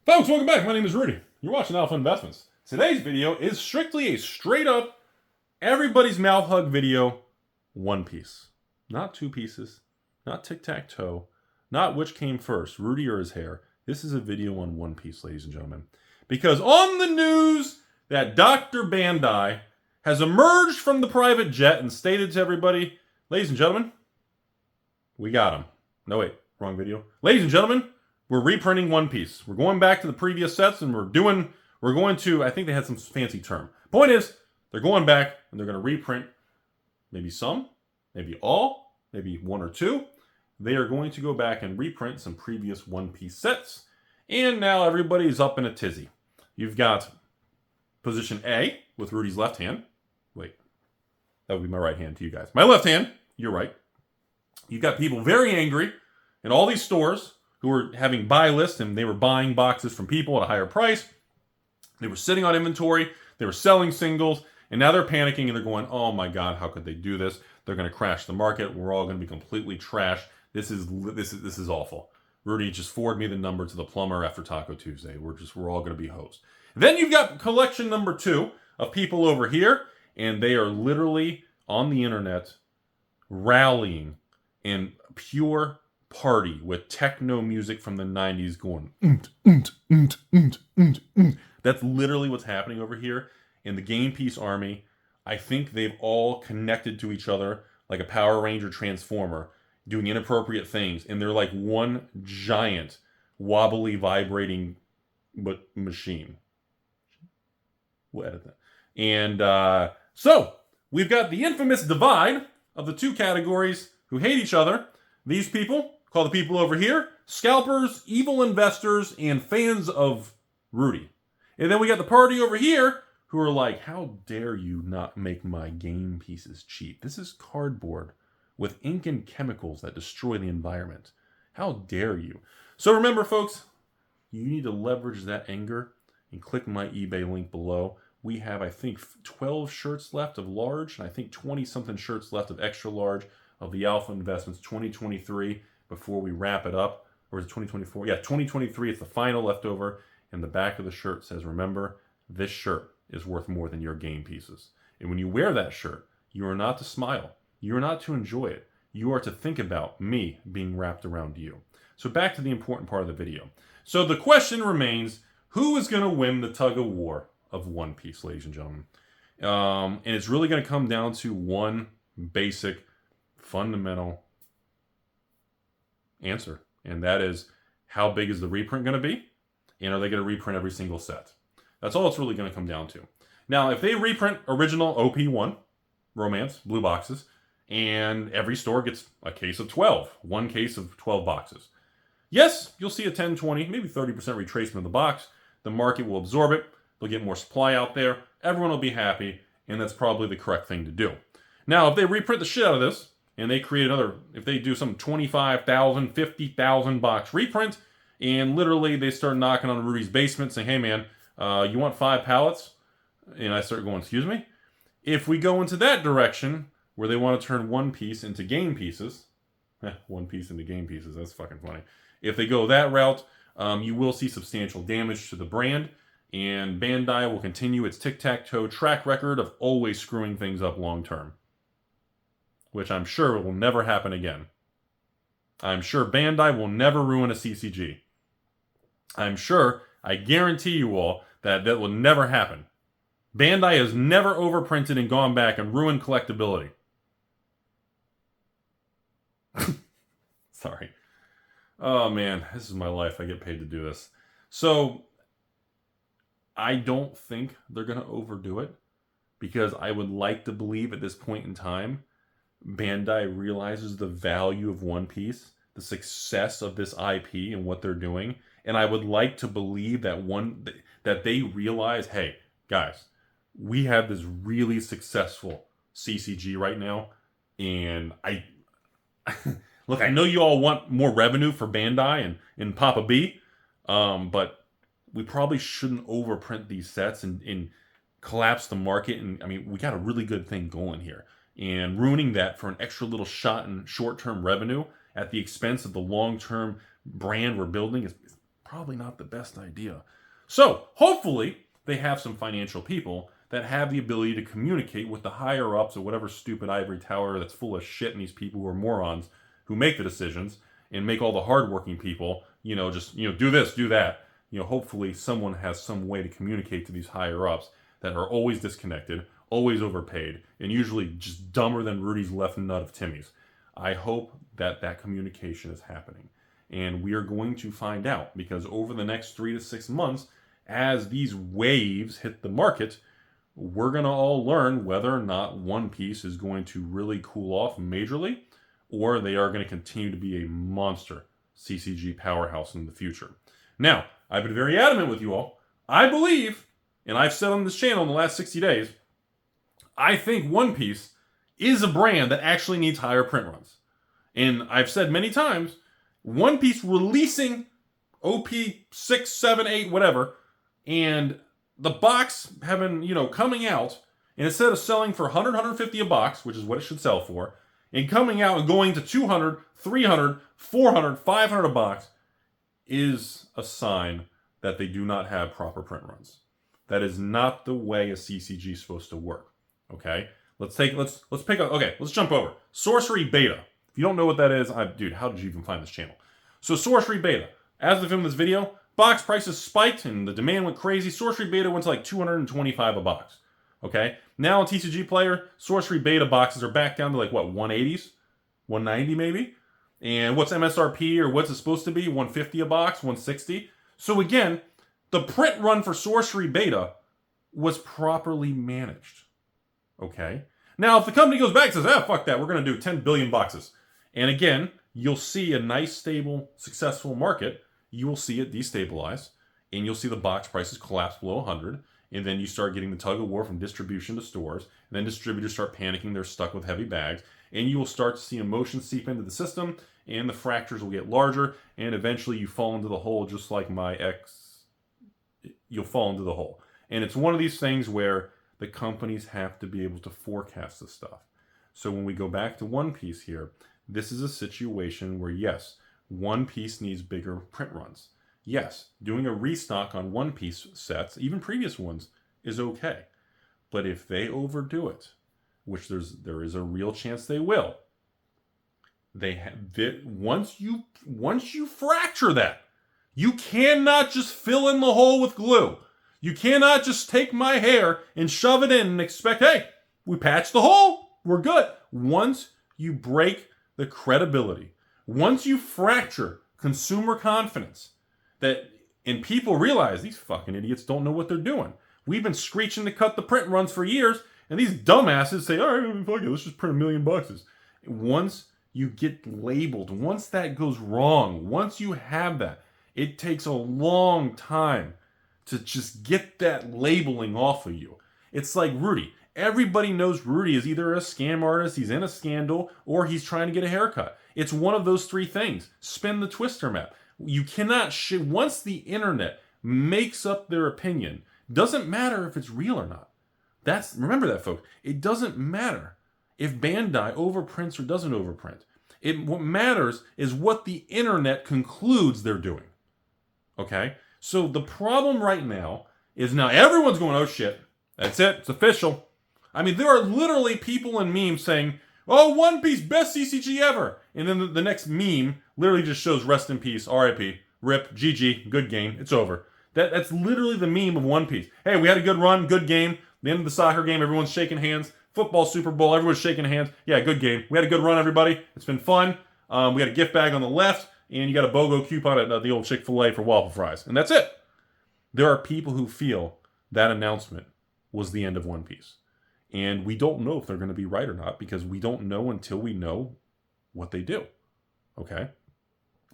Folks, welcome back. My name is Rudy. You're watching Alpha Investments. Today's video is strictly a straight up, everybody's mouth hug video, one piece. Not two pieces, not tic-tac-toe, not which came first, Rudy or his hair. This is a video on One Piece, ladies and gentlemen. Because on the news that Dr. Bandai has emerged from the private jet and stated to everybody, ladies and gentlemen, we got him. No, wait, wrong video. Ladies and gentlemen, we're reprinting One Piece. We're going back to the previous sets and we're going to, I think they had some fancy term. Point is, they're going back and they're going to reprint maybe some, maybe all, maybe one or two. They are going to go back and reprint some previous One Piece sets. And now everybody's up in a tizzy. You've got position A with Rudy's left hand. Wait, that would be my right hand to you guys. My left hand, you're right. You've got people very angry in all these stores who were having buy lists and they were buying boxes from people at a higher price. They were sitting on inventory. They were selling singles. And now they're panicking and they're going, oh my God, how could they do this? They're going to crash the market. We're all going to be completely trashed. This is awful. Rudy, just forward me the number to the plumber after Taco Tuesday. We're all going to be hosed. Then you've got collection number two of people over here. And they are literally on the internet rallying in pure party with techno music from the 90s going That's literally what's happening over here in the Game Piece army. I think they've all connected to each other like a Power Ranger transformer doing inappropriate things, and they're like one giant wobbly vibrating machine. We'll edit that. And so we've got the infamous divide of the two categories who hate each other. These people, call the people over here, scalpers, evil investors, and fans of Rudy. And then we got the party over here who are like, how dare you not make my game pieces cheap? This is cardboard with ink and chemicals that destroy the environment. How dare you? So remember, folks, you need to leverage that anger and click my eBay link below. We have, I think, 12 shirts left of large, and I think 20-something shirts left of extra large of the Alpha Investments 2023 before we wrap it up. Or is it 2024? Yeah, 2023. It's the final leftover. And the back of the shirt says, remember, this shirt is worth more than your game pieces. And when you wear that shirt, you are not to smile. You are not to enjoy it. You are to think about me being wrapped around you. So back to the important part of the video. So the question remains, who is going to win the tug of war of One Piece, ladies and gentlemen? And it's really going to come down to one basic, fundamental answer. And that is, how big is the reprint going to be? And are they going to reprint every single set? That's all it's really going to come down to. Now, if they reprint original OP1, Romance, blue boxes, and every store gets a case of 12, one case of 12 boxes. Yes, you'll see a 10, 20, maybe 30% retracement of the box. The market will absorb it. They'll get more supply out there. Everyone will be happy, and that's probably the correct thing to do. Now, if they reprint the shit out of this, and they create another, if they do some 25,000, 50,000 box reprint, and literally they start knocking on Rudy's basement saying, hey man, you want 5 pallets? And I start going, excuse me? If we go into that direction, where they want to turn One Piece into game pieces, One Piece into game pieces, that's fucking funny. If they go that route, you will see substantial damage to the brand, and Bandai will continue its tic-tac-toe track record of always screwing things up long term. Which I'm sure will never happen again. I'm sure Bandai will never ruin a CCG. I'm sure, I guarantee you all, that will never happen. Bandai has never overprinted and gone back and ruined collectability. Sorry. Oh man, this is my life. I get paid to do this. So, I don't think they're going to overdo it, because I would like to believe at this point in time, Bandai realizes the value of One Piece, the success of this IP and what they're doing. And I would like to believe that they realize, hey, guys, we have this really successful CCG right now. And look, I know you all want more revenue for Bandai and Papa B, but we probably shouldn't overprint these sets and collapse the market. And I mean, we got a really good thing going here. And ruining that for an extra little shot in short-term revenue at the expense of the long-term brand we're building is probably not the best idea. So hopefully they have some financial people that have the ability to communicate with the higher ups or whatever stupid ivory tower that's full of shit and these people who are morons who make the decisions and make all the hardworking people, just, do this, do that. Hopefully someone has some way to communicate to these higher ups that are always disconnected, always overpaid, and usually just dumber than Rudy's left nut of Timmy's. I hope that that communication is happening. And we are going to find out, because over the next 3 to 6 months, as these waves hit the market, we're going to all learn whether or not One Piece is going to really cool off majorly, or they are going to continue to be a monster CCG powerhouse in the future. Now, I've been very adamant with you all. I believe, and I've said on this channel in the last 60 days, I think One Piece is a brand that actually needs higher print runs. And I've said many times, One Piece releasing OP 6, 7, 8, whatever, and the box having, coming out, and instead of selling for 100, 150 a box, which is what it should sell for, and coming out and going to 200, 300, 400, 500 a box, is a sign that they do not have proper print runs. That is not the way a CCG is supposed to work. Okay? Let's jump over. Sorcery Beta. If you don't know what that is, dude, how did you even find this channel? So Sorcery Beta. As of filming this video, box prices spiked and the demand went crazy. Sorcery Beta went to like 225 a box. Okay? Now on TCG Player, Sorcery Beta boxes are back down to like, what, 180s? 190 maybe? And what's MSRP, or what's it supposed to be? 150 a box? 160? So again, the print run for Sorcery Beta was properly managed. Okay? Now, if the company goes back and says, fuck that, we're going to do 10 billion boxes. And again, you'll see a nice, stable, successful market. You will see it destabilize, and you'll see the box prices collapse below 100, and then you start getting the tug of war from distribution to stores, and then distributors start panicking, they're stuck with heavy bags, and you will start to see emotions seep into the system, and the fractures will get larger, and eventually you fall into the hole just like my ex. You'll fall into the hole. And it's one of these things where the companies have to be able to forecast this stuff. So when we go back to One Piece here, this is a situation where, yes, One Piece needs bigger print runs. Yes, doing a restock on One Piece sets, even previous ones, is okay. But if they overdo it, which there is a real chance they will, once you fracture that, you cannot just fill in the hole with glue. You cannot just take my hair and shove it in and expect, hey, we patched the hole, we're good. Once you break the credibility, once you fracture consumer confidence, and people realize these fucking idiots don't know what they're doing. We've been screeching to cut the print runs for years, and these dumbasses say, all right, fuck it, let's just print 1 million boxes. Once you get labeled, once that goes wrong, once you have that, it takes a long time to just get that labeling off of you. It's like Rudy. Everybody knows Rudy is either a scam artist, he's in a scandal, or he's trying to get a haircut. It's one of those three things. Spin the twister map. You cannot once the internet makes up their opinion, doesn't matter if it's real or not. Remember that, folks. It doesn't matter if Bandai overprints or doesn't overprint. What matters is what the internet concludes they're doing. Okay? So the problem right now is now everyone's going, oh shit, that's it, it's official. I mean, there are literally people in memes saying, oh, One Piece, best CCG ever. And then the next meme literally just shows rest in peace, RIP, RIP, GG, good game, it's over. That's literally the meme of One Piece. Hey, we had a good run, good game. The end of the soccer game, everyone's shaking hands. Football, Super Bowl, everyone's shaking hands. Yeah, good game. We had a good run, everybody. It's been fun. We had a gift bag on the left, and you got a BOGO coupon at the old Chick-fil-A for waffle fries. And that's it. There are people who feel that announcement was the end of One Piece. And we don't know if they're going to be right or not, because we don't know until we know what they do. Okay?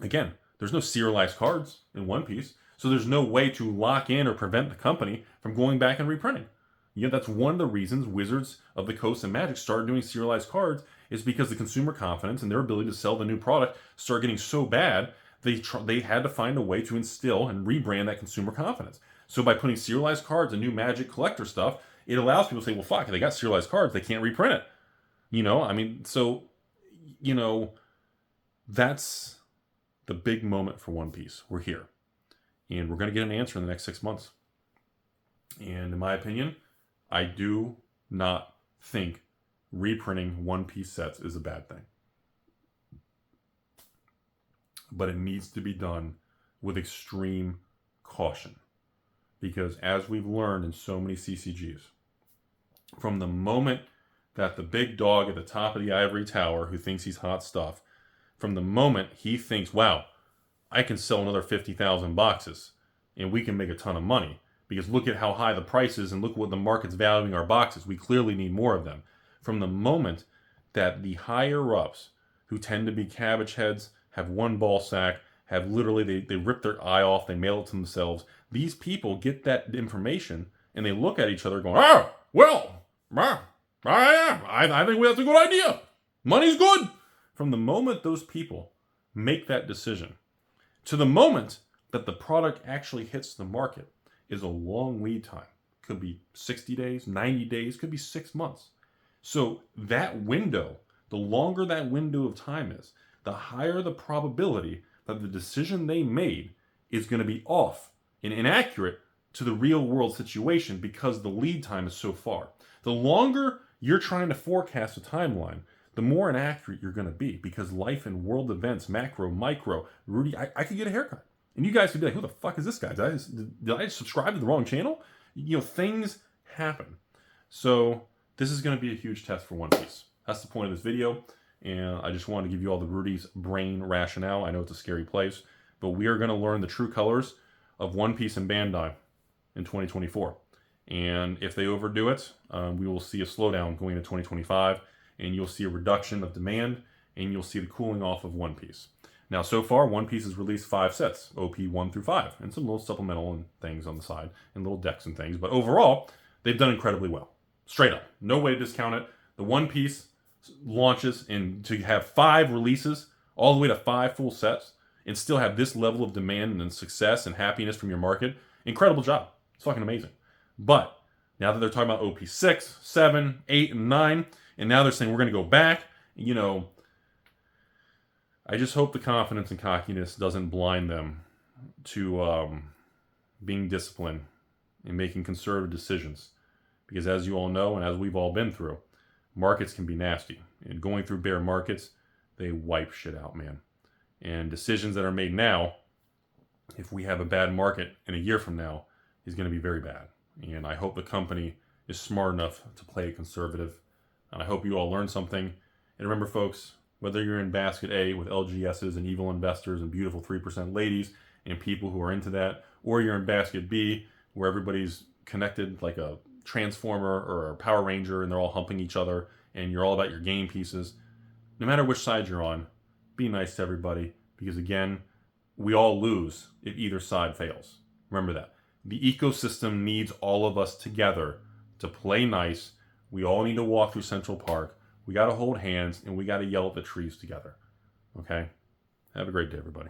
Again, there's no serialized cards in One Piece, so there's no way to lock in or prevent the company from going back and reprinting. Yeah, that's one of the reasons Wizards of the Coast and Magic started doing serialized cards, is because the consumer confidence and their ability to sell the new product started getting so bad, they had to find a way to instill and rebrand that consumer confidence. So by putting serialized cards and new Magic collector stuff, it allows people to say, well, fuck, if they got serialized cards, they can't reprint it. That's the big moment for One Piece. We're here. And we're going to get an answer in the next 6 months. And in my opinion, I do not think reprinting one-piece sets is a bad thing. But it needs to be done with extreme caution. Because as we've learned in so many CCGs, from the moment that the big dog at the top of the ivory tower who thinks he's hot stuff, from the moment he thinks, wow, I can sell another 50,000 boxes and we can make a ton of money because look at how high the price is and look what the market's valuing our boxes. We clearly need more of them. From the moment that the higher ups, who tend to be cabbage heads, have one ball sack, have literally, they rip their eye off, they mail it to themselves. These people get that information and they look at each other going, oh, well, I think that's a good idea. Money's good. From the moment those people make that decision to the moment that the product actually hits the market is a long lead time. Could be 60 days, 90 days, could be 6 months. So that window, the longer that window of time is, the higher the probability that the decision they made is going to be off and inaccurate to the real world situation because the lead time is so far. The longer you're trying to forecast a timeline, the more inaccurate you're going to be because life and world events, macro, micro, Rudy, I could get a haircut. And you guys could be like, who the fuck is this guy? Did I subscribe to the wrong channel? You know, things happen. So this is going to be a huge test for One Piece. That's the point of this video. And I just wanted to give you all the Rudy's brain rationale. I know it's a scary place, but we are going to learn the true colors of One Piece and Bandai in 2024. And if they overdo it, we will see a slowdown going into 2025, and you'll see a reduction of demand, and you'll see the cooling off of One Piece. Now, so far, One Piece has released 5 sets, OP 1 through 5, and some little supplemental and things on the side, and little decks and things. But overall, they've done incredibly well. Straight up. No way to discount it. The One Piece launches, and to have 5 releases, all the way to 5 full sets, and still have this level of demand and success and happiness from your market, incredible job. It's fucking amazing. But now that they're talking about OP 6, 7, 8, and 9, and now they're saying we're going to go back, you know, I just hope the confidence and cockiness doesn't blind them to being disciplined and making conservative decisions. Because as you all know, and as we've all been through, markets can be nasty. And going through bear markets, they wipe shit out, man. And decisions that are made now, if we have a bad market in a year from now, is going to be very bad. And I hope the company is smart enough to play conservative. And I hope you all learned something. And remember, folks, whether you're in basket A with LGSs and evil investors and beautiful 3% ladies and people who are into that, or you're in basket B where everybody's connected like a Transformer or a Power Ranger and they're all humping each other and you're all about your game pieces, no matter which side you're on, be nice to everybody because, again, we all lose if either side fails. Remember that. The ecosystem needs all of us together to play nice. We all need to walk through Central Park. We got to hold hands, and we got to yell at the trees together. Okay? Have a great day, everybody.